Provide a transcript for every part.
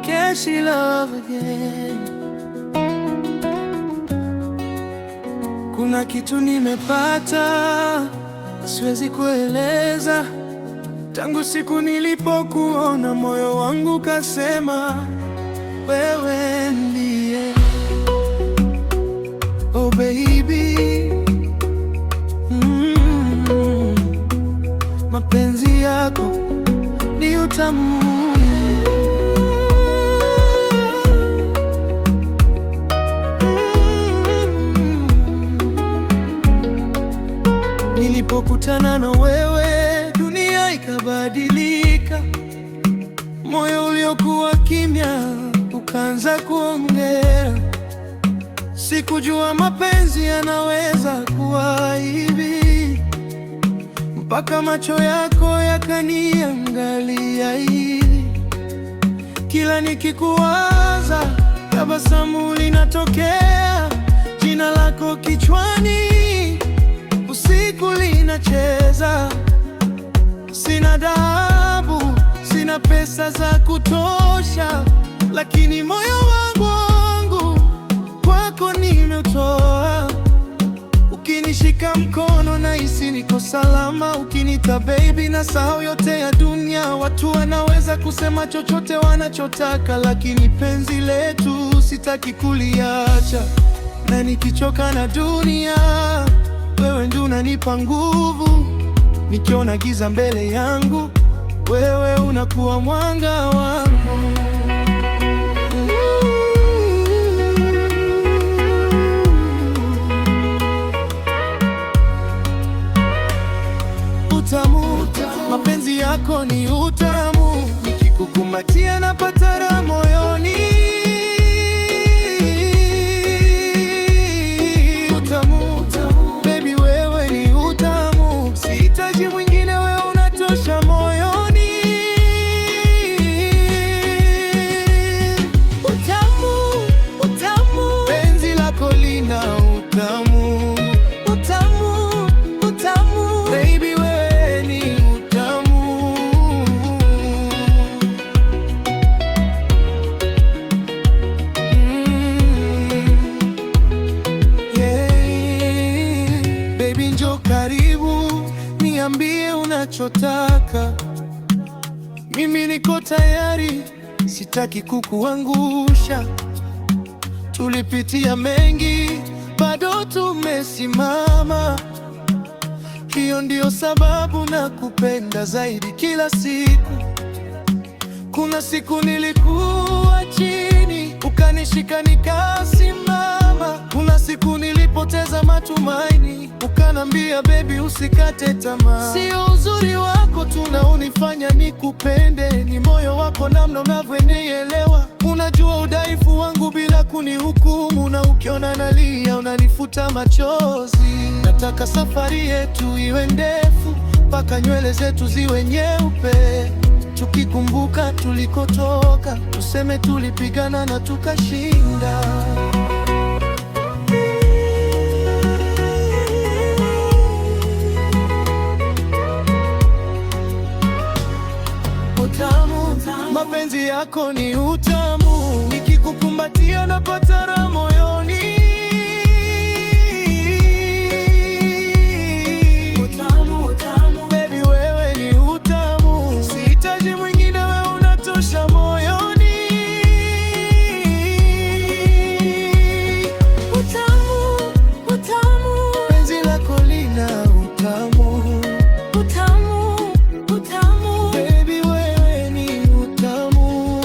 Can she love again? Kuna kitu nimepata, siwezi kueleza. Tangu siku nilipokuona, moyo wangu kasema wewe ndiye. Oh baby, mapenzi yako ni utamu. Nilipokutana na wewe, dunia ikabadilika. Moyo uliokuwa kimya ukaanza kuongea. Sikujua mapenzi yanaweza kuwa hivi, mpaka macho yako yakaniangalia hivi. Kila nikikuwaza, tabasamu linatokea, jina lako kichwani, usiku linacheza. Sina dhahabu, sina pesa za kutosha, lakini moyo wangu kwako nimeutoa. Ukinishika mkono nahisi niko salama, ukinita baby na sahau yote ya dunia. Watu wanaweza kusema chochote wanachotaka, lakini penzi letu sitaki kuliacha. Na nikichoka na dunia, wewe ndio unanipa nguvu. Nikiona giza mbele yangu, wewe unakuwa mwanga wangu. Utamu, mapenzi yako ni utamu. Nikikukumbatia napata raha moyoni. Utamu, baby wewe ni utamu. Sihitaji mwingine, wewe unatosha moyoni. Utamu, utamu, penzi lako lina utamu. Utamu, utamu, baby wewe ni utamu. Yeah. Baby njoo karibu, niambie unachotaka. Mimi niko tayari, sitaki kukuangusha. Tulipitia mengi, bado tumesimama. Hiyo ndio sababu nakupenda zaidi kila siku. Kuna siku nilikuwa chini, ukanishika nikasimama. Kuna siku nilipoteza matumaini, ukanambia baby usikate tamaa. Sio uzuri wako tu unaonifanya nikupende, ni moyo wako namna unavyonielewa. Unajua udhaifu wangu bila kunihukumu, na ukiona nalia unanifuta machozi. Nataka safari yetu iwe ndefu, mpaka nywele zetu ziwe nyeupe. Tukikumbuka tulikotoka, tuseme tulipigana na tukashinda. Utamu, mapenzi yako ni utamu. Nikikukumbatia napata raha moyoni. Utamu, utamu, baby wewe ni utamu. Sihitaji mwingine, wewe unatosha moyoni. Utamu, utamu, penzi lako lina utamu. Utamu, utamu, baby wewe ni utamu.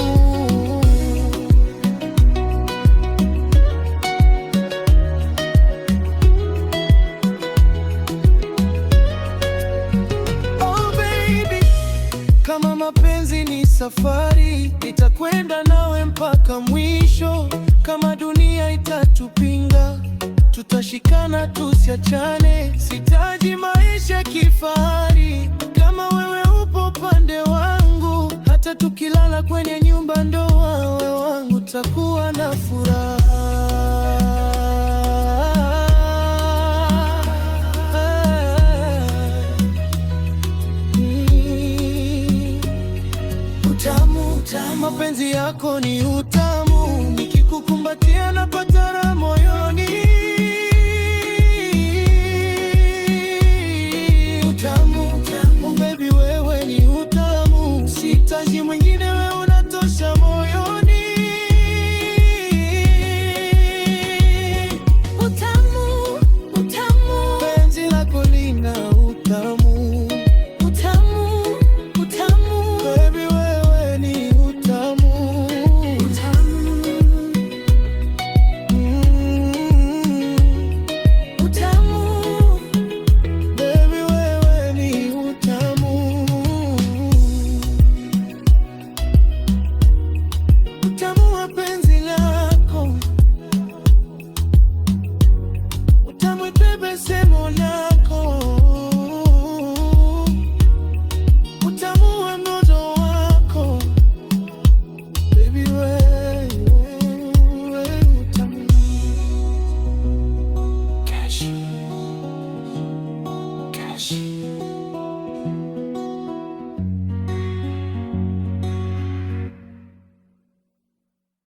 Oh baby, kama mapenzi ni safari, nitakwenda nawe mpaka mwisho. Kama dunia itatupinga, tutashikana tusiachane. Sitaji maisha kifahari, kama wewe upo upande wangu. Hata tukilala kwenye nyumba ndoa utakuwa na furaha. Mapenzi yako ni utamu, nikikukumbatia napata raha moyoni. Utamu, baby wewe ni utamu, sihitaji mwingine, wewe unatosha moyoni. Utamu, penzi lako lina utamu. Cash.